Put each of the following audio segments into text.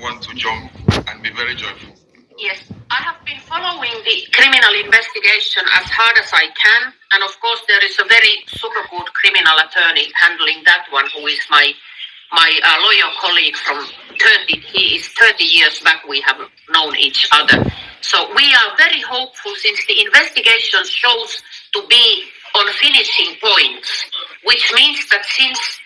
everyone to jump and be very joyful. Yes, I have been following the criminal investigation as hard as I can, and of course there is a very super good criminal attorney handling that one, who is my lawyer colleague from 30. He is 30 years back. We have known each other, so we are very hopeful since the investigation shows to be on finishing points, which means that since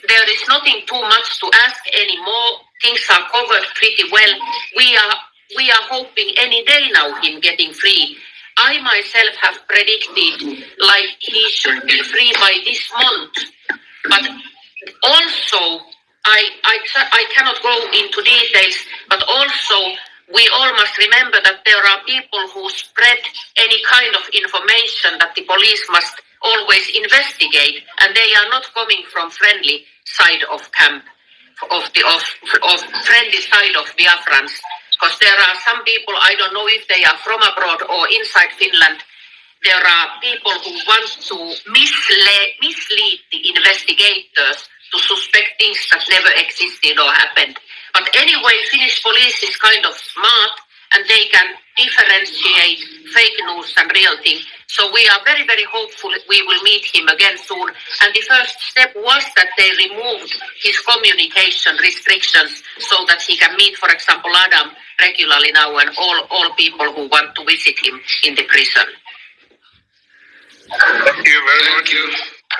there is nothing too much to ask anymore, things are covered pretty well. We are hoping any day now him getting free. I myself have predicted like he should be free by this month, but also I cannot go into details. But also we all must remember that there are people who spread any kind of information that the police must always investigate, and they are not coming from friendly side of camp, of friendly side of Biafrans, because there are some people, I don't know if they are from abroad or inside Finland. There are people who want to mislead the investigators to suspect things that never existed or happened. But anyway, Finnish police is kind of smart, and they can differentiate fake news and real thing. So we are very, very hopeful we will meet him again soon. And the first step was that they removed his communication restrictions so that he can meet, for example, Adam regularly now, and all people who want to visit him in the prison. Thank you very much.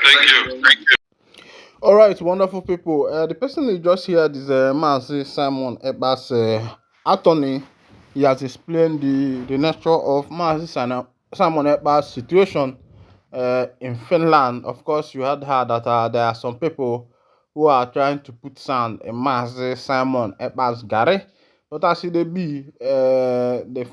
Thank you. All right, wonderful people. The person you just heard is Mazi Simon Ekpa's attorney. He has explained the nature of Mazi Simon Ekpa's situation in Finland. Of course, you had heard that there are some people who are trying to put sand in Mazi Simon Ekpa's gare. But as it be, the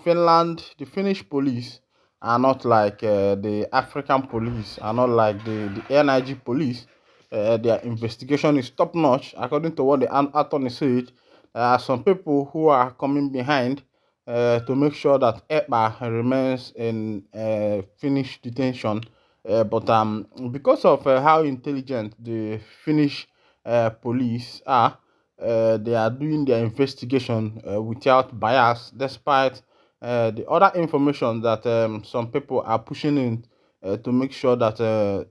Finnish police are not like the African police, are not like the NIG police. Their investigation is top notch. According to what the attorney said, there are some people who are coming behind to make sure that Ekpa remains in Finnish detention. But because of how intelligent the Finnish police are, they are doing their investigation without bias, despite the other information that some people are pushing in to make sure that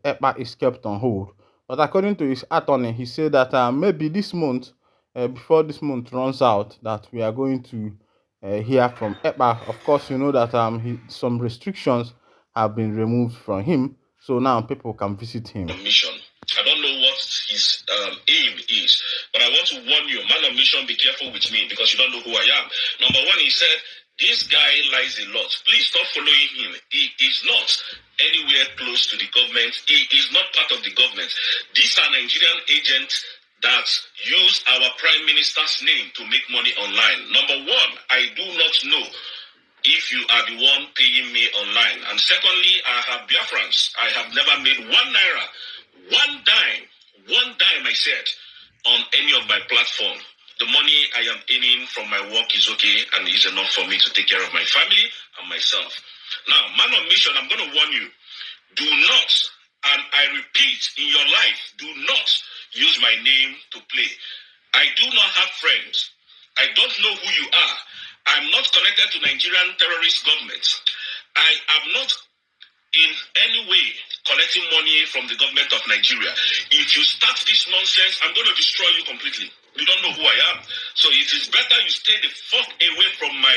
Ekpa is kept on hold. But according to his attorney, he said that maybe this month, before this month runs out, that we are going to hear from Ekpa. Of course, you know that some restrictions have been removed from him, so now people can visit him. Mission. I don't know what his aim is, but I want to warn you, man of mission, be careful with me because you don't know who I am. Number one, he said, this guy lies a lot. Please stop following him. He is not anywhere close to the government. He is not part of the government. These are Nigerian agents that use our prime minister's name to make money online. Number one, I do not know if you are the one paying me online. And secondly, I have Biafrans. I have never made 1 naira, one dime I said, on any of my platform. The money I am earning from my work is okay and is enough for me to take care of my family and myself. Now, man on mission, I'm going to warn you. Do not, and I repeat, in your life, do not use my name to play. I do not have friends. I don't know who you are. I'm not connected to Nigerian terrorist government. I am not in any way collecting money from the government of Nigeria. If you start this nonsense, I'm going to destroy you completely. You don't know who I am. So it is better you stay the fuck away from my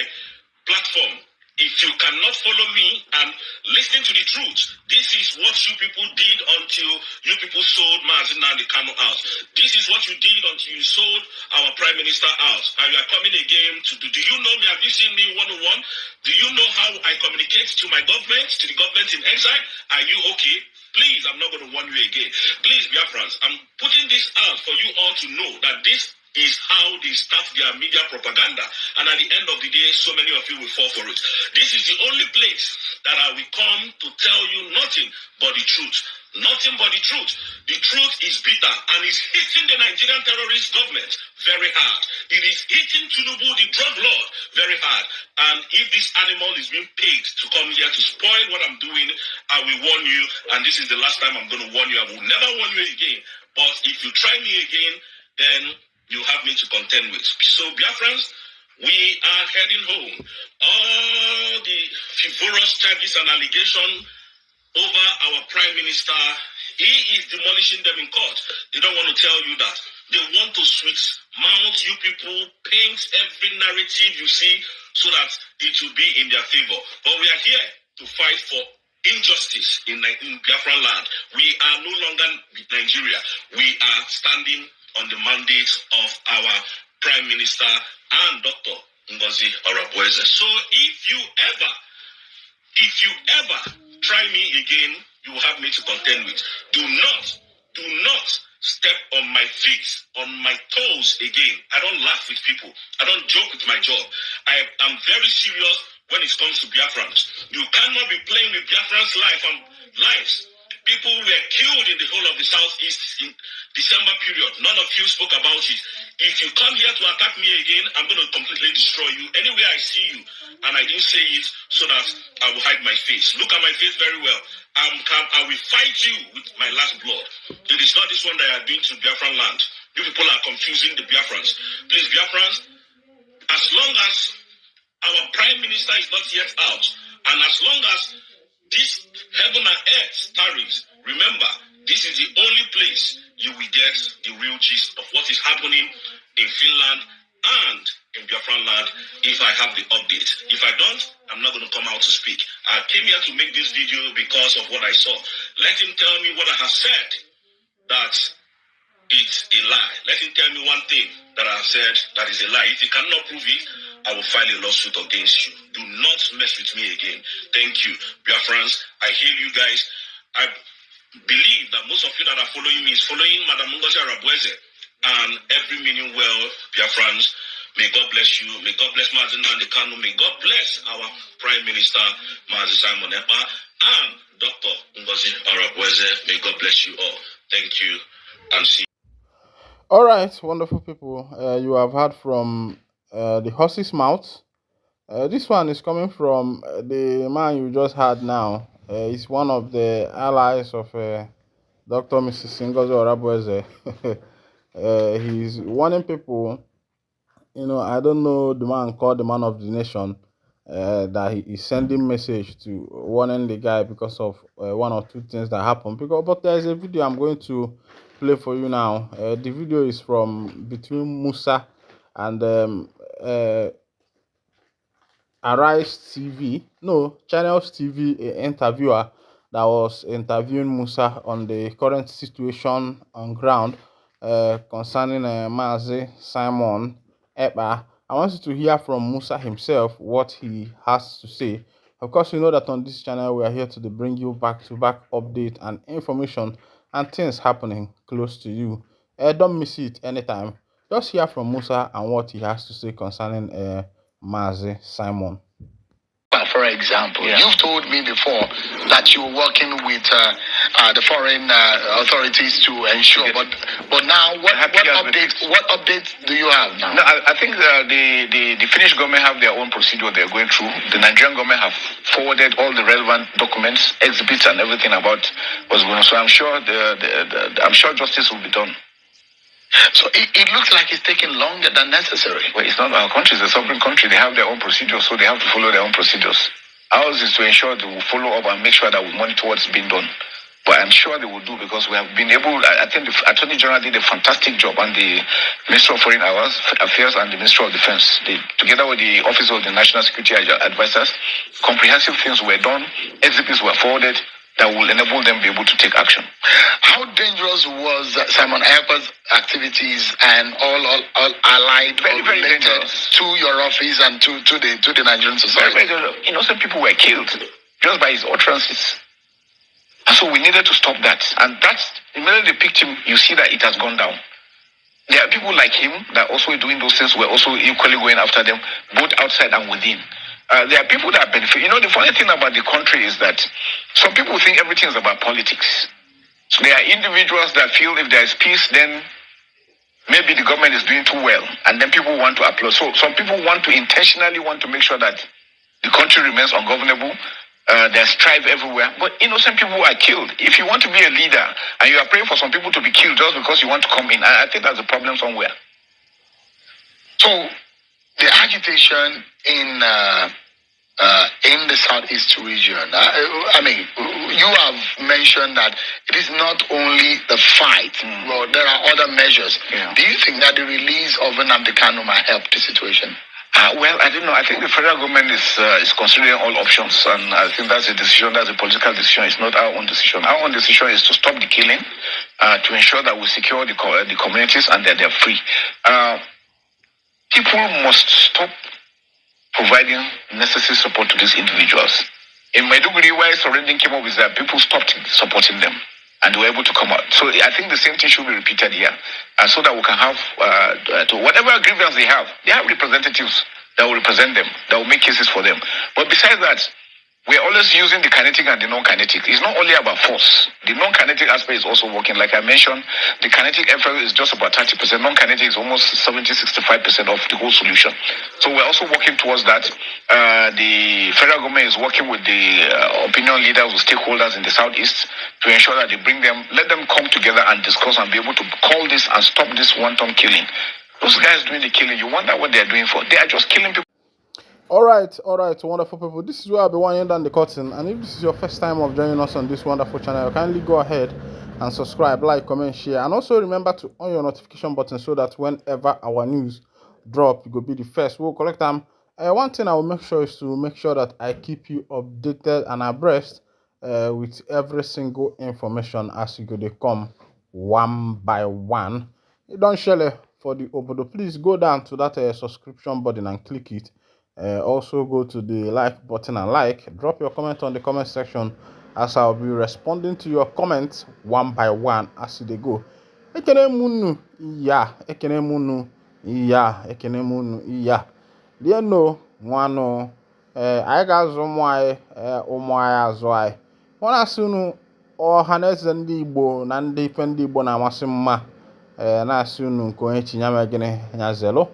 platform. If you cannot follow me and listen to the truth, this is what you people did until you people sold Mazina the Kano out. This is what you did until you sold our Prime Minister out. And you are coming again to do you know me? Have you seen me one-on-one? Do you know how I communicate to my government, to the government in exile? Are you okay? Please, I'm not going to warn you again. Please, Biafrans, I'm putting this out for you all to know that this is how they start their media propaganda. And at the end of the day, so many of you will fall for it. This is the only place that I will come to tell you nothing but the truth. Nothing but the truth. The truth is bitter and is hitting the Nigerian terrorist government very hard. It is hitting Tinubu, the drug lord, very hard. And if this animal is being paid to come here to spoil what I'm doing, I will warn you. And this is the last time I'm going to warn you. I will never warn you again. But if you try me again, then you have me to contend with. So, Biafrans, we are heading home. All the frivolous charges and allegations over our prime minister, he is demolishing them in court. They don't want to tell you that. They want to switch mount you people, paint every narrative you see so that it will be in their favor. But we are here to fight for injustice in Biafran land. We are no longer Nigeria. We are standing on the mandate of our prime minister and Dr. Ngozi Ohanezendigbo. So if you ever try me again, you will have me to contend with. Do not step on my feet, on my toes again. I don't laugh with people. I don't joke with my job. I am very serious when it comes to Biafrans. You cannot be playing with Biafrans' lives. People were killed in the whole of the Southeast in December period. None of you spoke about it. If you come here to attack me again, I'm going to completely destroy you. Anywhere I see you, and I didn't say it so that I will hide my face. Look at my face very well. I will fight you with my last blood. It is not this one that I are doing to Biafran land. You people are confusing the Biafrans. Please, Biafrans, as long as our prime minister is not yet out, and as long as this heaven and earth tarries, remember, this is the only place you will get the real gist of what is happening in Finland and in Biafran land if I have the update. If I don't, I'm not going to come out to speak. I came here to make this video because of what I saw. Let him tell me what I have said, that it's a lie. Let him tell me one thing that I have said that is a lie. If he cannot prove it, I will file a lawsuit against you. Do not mess with me again. Thank you. Biafrans, I hail you guys. I believe that most of you that are following me is following Madam Ngozi Ohanezendigbo and every meaning well, Biafrans. May God bless you. May God bless Mazi Nnamdi Kanu. May God bless our Prime Minister, Mazi Simon Ekpa, and Dr. Ngozi Ohanezendigbo. May God bless you all. Thank you and see you. All right, wonderful people. You have heard from the horse's mouth. This one is coming from the man you just heard now. He's one of the allies of Dr. Mrs. Ngozi Ohanezendigbo. He's warning people. I don't know the man called the man of the nation. That he is sending message to warning the guy because of one or two things that happened. But there's a video I'm going to play for you now. The video is from between Musa and Arise TV, no, Channels TV interviewer that was interviewing Musa on the current situation on ground concerning Mazi Simon Ekpa. I want you to hear from Musa himself what he has to say. Of course, you know that on this channel we are here to bring you back-to-back update and information and things happening close to you. Don't miss it anytime. Just hear from Musa and what he has to say concerning Mazi Simon. For example, you've told me before that you're working with the foreign authorities to ensure, but now what updates do you have now? No, I think the Finnish government have their own procedure they're going through. The Nigerian government have forwarded all the relevant documents, exhibits, and everything about what's going on. So I'm sure I'm sure justice will be done. So it looks like it's taking longer than necessary. Well, it's not our country, it's a sovereign country. They have their own procedures, so they have to follow their own procedures. Ours is to ensure they will follow up and make sure that we monitor what's being done. But I'm sure they will do because we have been able, I think the Attorney General did a fantastic job, and the Minister of Foreign Affairs and the Minister of Defense, together with the Office of the National Security Advisors, comprehensive things were done, exhibits were forwarded that will enable them be able to take action. How dangerous was Simon Ekpa's activities and all allied, very dangerous to your office and to the Nigerian society? Very, some people were killed just by his utterances. And so we needed to stop that. And that's, immediately they picked him, you see that it has gone down. There are people like him that also doing those things. We're also equally going after them, both outside and within. There are people that benefit. The funny thing about the country is that some people think everything is about politics. So there are individuals that feel if there is peace, then maybe the government is doing too well, and then people want to applaud. So some people intentionally want to make sure that the country remains ungovernable. There's strife everywhere, but innocent people are killed. If you want to be a leader and you are praying for some people to be killed just because you want to come in, I think that's a problem somewhere. So the agitation in the southeast region. I mean, you have mentioned that it is not only the fight, but there are other measures. Yeah. Do you think that the release of Nnamdi Kanu might help the situation? Well, I don't know. I think the federal government is considering all options, and I think that's a decision. That's a political decision. It's not our own decision. Our own decision is to stop the killing, to ensure that we secure the communities and that they're free. People must stop providing necessary support to these individuals. In Maiduguri, where surrendering came up, is that people stopped supporting them and were able to come out. So I think the same thing should be repeated here, so that we can have, to whatever grievance they have representatives that will represent them, that will make cases for them. But besides that, we're always using the kinetic and the non-kinetic. It's not only about force. The non-kinetic aspect is also working. Like I mentioned, the kinetic effort is just about 30%. Non-kinetic is almost 70-65% of the whole solution. So we're also working towards that. The federal government is working with the opinion leaders, with stakeholders in the southeast to ensure that they bring them, let them come together and discuss and be able to call this and stop this wanton killing. Those guys doing the killing, you wonder what they're doing for. They are just killing people. All right, wonderful people. This is where I'll be winding down the curtain. And if this is your first time of joining us on this wonderful channel, kindly go ahead and subscribe, like, comment, share, and also remember to on your notification button so that whenever our news drop, you will be the first. We'll collect them. One thing I will make sure is to make sure that I keep you updated and abreast with every single information as you go. They come one by one. You don't share it for the obodo. Please go down to that subscription button and click it. Also go to the like button and drop your comment on the comment section, as I'll be responding to your comments one by one as they go. Ekene munu iya lieno nwano anyị ga-azụ ụmụ anyị azụ anyị. Ọ na-asị unu ohanezendigbo na ndị ife ndị Igbo na-amasị mma na-asị unu nke onye chinyame gịnị nyazelu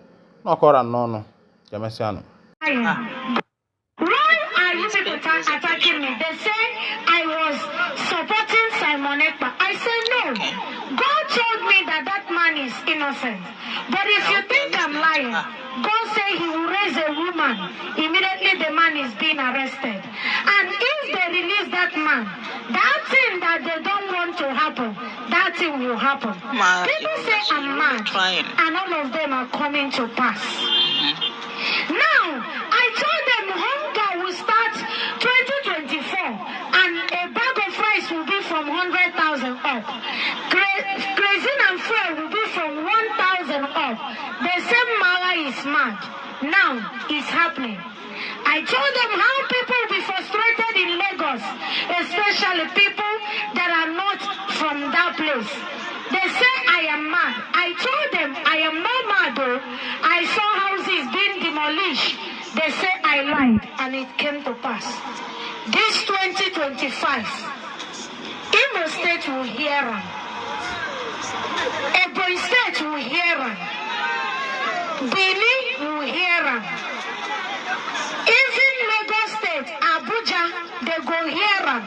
n'ọkọra n'ọnụ kemesianụ. Why are you people attacking me? They say I was supporting Simon Ekpa. I said no. God told me that man is innocent. But if you think I'm lying, God said he will raise a woman. Immediately the man is being arrested. And if they release that man, that thing that they don't want to happen, that thing will happen. People say I'm mad, and all of them are coming to pass. Now, I told them hunger will start 2024 and a bag of rice will be from 100,000 up. Grazing and fuel will be from 1,000 up. They say Mala is mad. Now, it's happening. I told them how people will be frustrated in Lagos, especially people that are not from that place. They say I am mad. I told them I am not mad though. I saw houses being demolished. They say I lied and it came to pass. This 2025, Imo State will hear them. Ebonyi State will hear them. Benin will hear them. Even Lagos State, Abuja, they go hear them.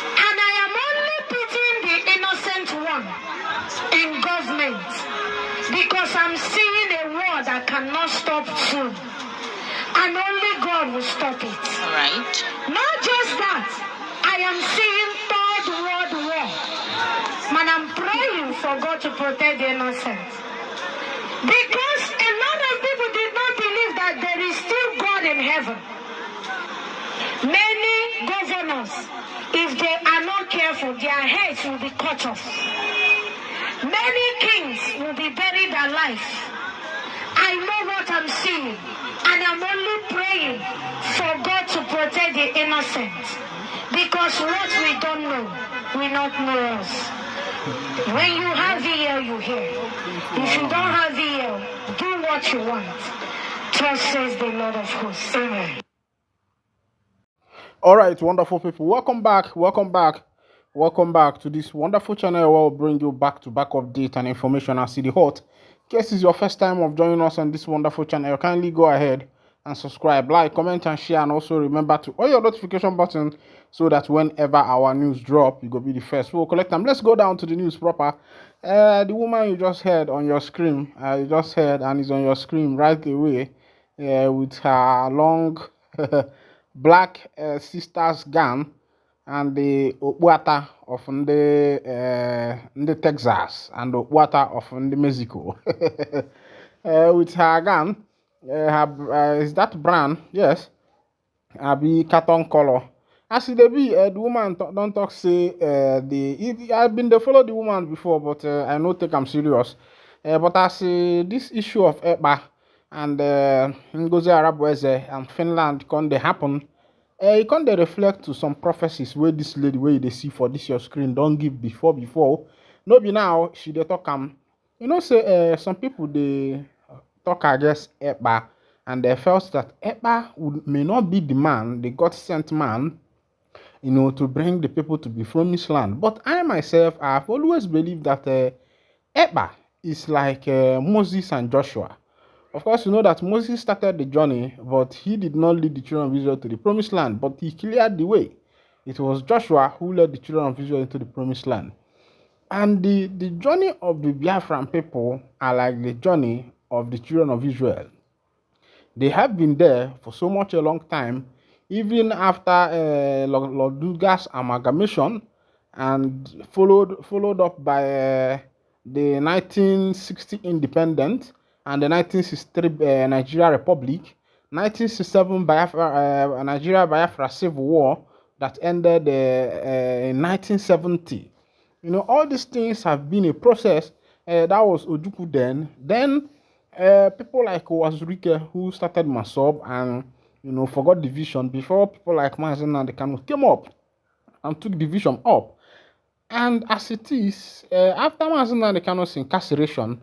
And I am only pitying the innocent one in government because I'm seeing a war that cannot stop soon. And only God will stop it. All right. Not just that, I am seeing third world war. Man, I'm praying for God to protect the innocent. Because a lot of people did not believe that there is still God in heaven. Many governors, if they are not careful, their heads will be cut off. Many kings will be buried alive. I know what I'm seeing, and I'm only praying for God to protect the innocent. Because what we don't know, we not know us. When you have ear, you hear. If you don't have ear, do what you want. Trust says the Lord of hosts. Amen. All right, wonderful people. Welcome back to this wonderful channel where we'll bring you back-to-back update and information as the hot. In case it's your first time of joining us on this wonderful channel, kindly go ahead and subscribe, like, comment, and share, and also remember to on your notification button so that whenever our news drop, you go be the first. We'll collect them. Let's go down to the news proper. The woman you just heard on your screen, you just heard, and is on your screen right away, with her long black sister's gown and the okpuata of the Texas and the okpuata of the Mexico. With her gown, is that brown? Yes, be carton color. As it dey be, the woman don't talk say I've been dey follow the woman before, but I no take am serious. But as this issue of Ekpa and Ngozi Arabweze and Finland con dey happen, e con dey reflect to some prophecies wey this lady wey you dey see for this your screen don give before. No be now she dey talk am. You know say some people dey talk against Ekpa, and they felt that Ekpa may not be the man, the God sent man, to bring the people to the promised land. But I myself, I've always believed that Ekpa is like Moses and Joshua. Of course, you know that Moses started the journey, but he did not lead the children of Israel to the promised land, but he cleared the way. It was Joshua who led the children of Israel into the promised land. And the journey of the Biafran people are like the journey of the children of Israel. They have been there for so much a long time, even after Lord Dugas amalgamation, and followed up by the 1960 independence and the 1963 Nigeria Republic, 1967 Nigeria Biafra Civil War that ended in 1970. All these things have been a process. That was Ojukwu then. Then people like Wazurike, who started Masob and forgot the vision before people like Mazen and the Kanu came up and took the vision up. And as it is, after Mazen and the Kanu's incarceration,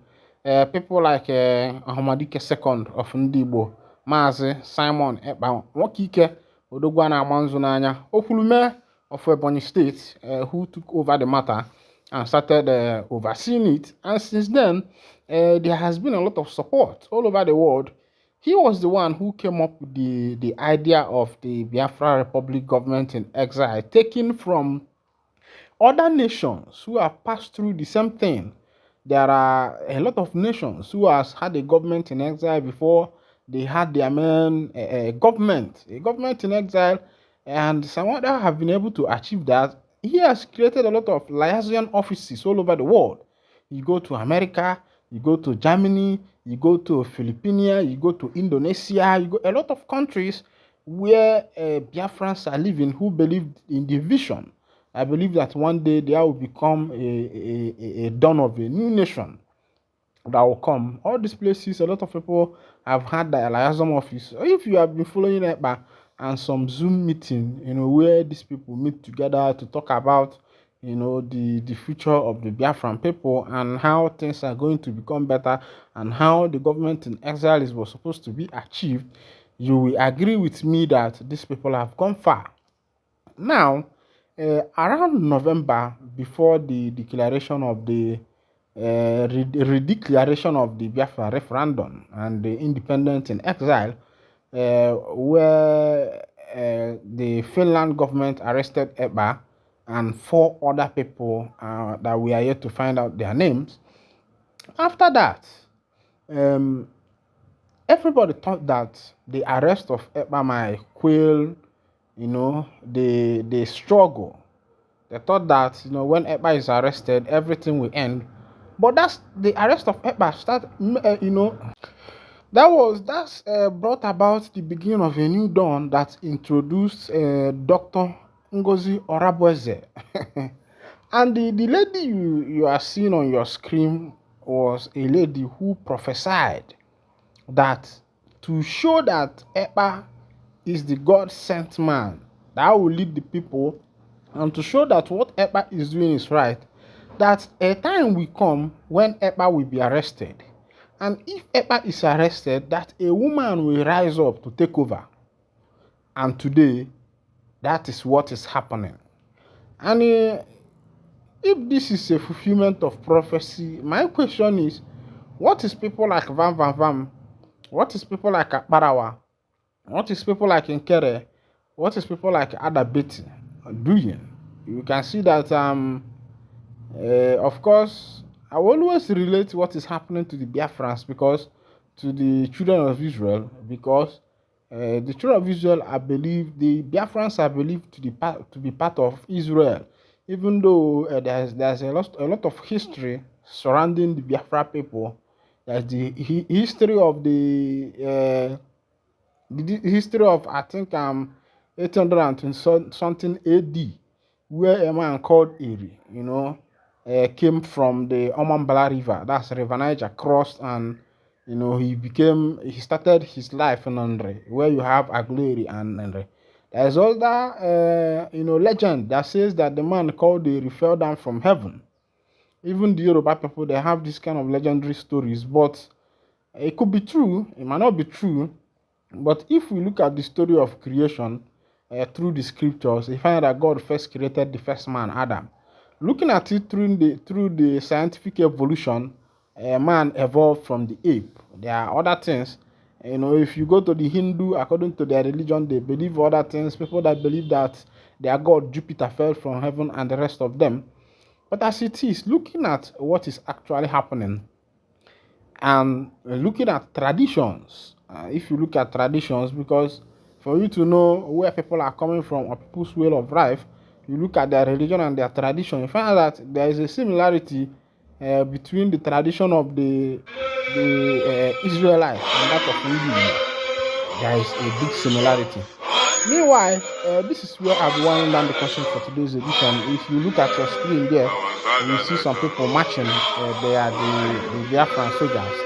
people like Ahmadike II of Ndigbo, Mazi Simon Ekpa, Wakike Odogwana Amanzunanya, Okulume of Ebonyi State, who took over the matter and started overseeing it. And since then, there has been a lot of support all over the world. He was the one who came up with the idea of the Biafra Republic government in exile, taken from other nations who have passed through the same thing. There are a lot of nations who has had a government in exile before they had their main government, a government in exile, and some other have been able to achieve that. He has created a lot of liaison offices all over the world. You go to America, you go to Germany, you go to Philippines, you go to Indonesia, you go a lot of countries where Biafrans are living who believe in the vision. I believe that one day there will become a dawn of a new nation that will come. All these places, a lot of people have had the liaison office. If you have been following Ekpa and some Zoom meeting, where these people meet together to talk about, the future of the Biafran people and how things are going to become better and how the government in exile was supposed to be achieved, you will agree with me that these people have gone far. Now, around November, before the declaration of the redeclaration of the Biafra referendum and the independence in exile, where the Finland government arrested Ekpa and 4 other people that we are yet to find out their names. After that, everybody thought that the arrest of Ekpa might quell, the struggle. They thought that, when Ekpa is arrested, everything will end. But that's the arrest of Ekpa that's brought about the beginning of a new dawn that introduced Dr. Ngozi Arabweze. And the lady you are seeing on your screen was a lady who prophesied that to show that Ekpa is the God-sent man that will lead the people, and to show that what Ekpa is doing is right, that a time will come when Ekpa will be arrested. And if Ekpa is arrested, that a woman will rise up to take over. And today, that is what is happening. And if this is a fulfillment of prophecy, my question is, what is people like Vam Vam Vam? What is people like Akbarawa? What is people like Nkere? What is people like Adabeti doing? You can see that, of course, I will always relate what is happening to the Biafrans because to the children of Israel because the children of Israel are believed the Biafrans are believed to be part of Israel, even though there's a lot of history surrounding the Biafra people. There's the history of the history of I think 820 something AD, where a man called Eri, came from the Omambala River. That's River Niger crossed, and he started his life in Andre, where you have Aguleri and Andre. There's other legend that says that the man called Eri fell down from heaven. Even the Yoruba people, they have this kind of legendary stories, but it could be true, it might not be true. But if we look at the story of creation through the scriptures, we find that God first created the first man, Adam. Looking at it through the scientific evolution, man evolved from the ape. There are other things. If you go to the Hindu, according to their religion, they believe other things. People that believe that their god Jupiter fell from heaven and the rest of them. But as it is, looking at what is actually happening, and looking at traditions, if you look at traditions, because for you to know where people are coming from or people's way of life, you look at their religion and their tradition, you find out that there is a similarity between the tradition of the Israelites and that of India. There is a big similarity. Meanwhile, this is where I'll be winding down the question for today's edition. If you look at your screen there, you see some people marching. They are the Biafran soldiers.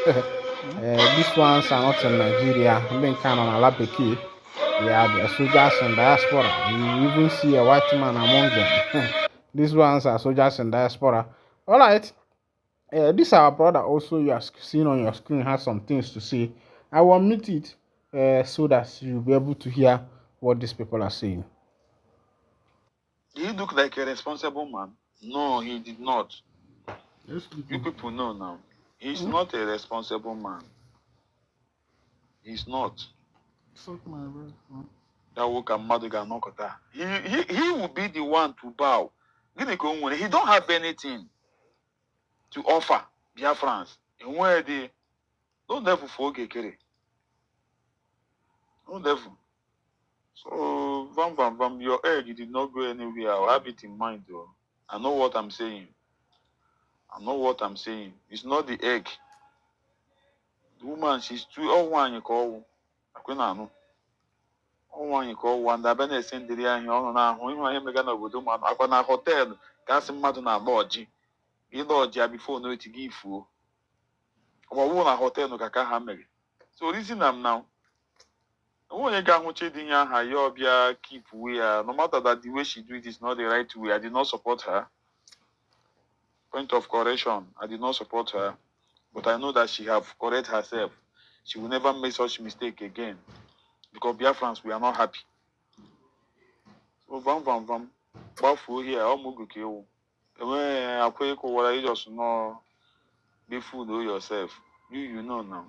These ones are not in Nigeria. Being kind of Alabeki. They are the soldiers in diaspora. You even see a white man among them. These ones are soldiers in diaspora. All right. This our brother also you are seeing on your screen has some things to say. I will mute it so that you'll be able to hear what these people are saying. Did he look like a responsible man? No, he did not. Yes, You people know now. He's not a responsible man. He's not. That work and Madiga Nokota. He will be the one to bow. He don't have anything to offer Biafrans. And where they don't devil for Gekere. No devil. So Vam, your egg did not go anywhere. I'll have it in mind though. I know what I'm saying. It's not the egg. The woman, she's too one you call. Akwena one you call one that been send the here on now. You are mega no good man. Akwana hotel. Gas madu na lodge. You lodge before no to give you. Or one hotel no kaka hammer. So listen am now. When you got much in her, you keep where no matter that the way she do it is not the right way. I did not support her. Point of correction. I did not support her. But I know that she have corrected herself. She will never make such mistake again. Because Biafrans, we are not happy. So vam. Bafu here, I'll move you. When I quake what I just know, be food yourself. You know now.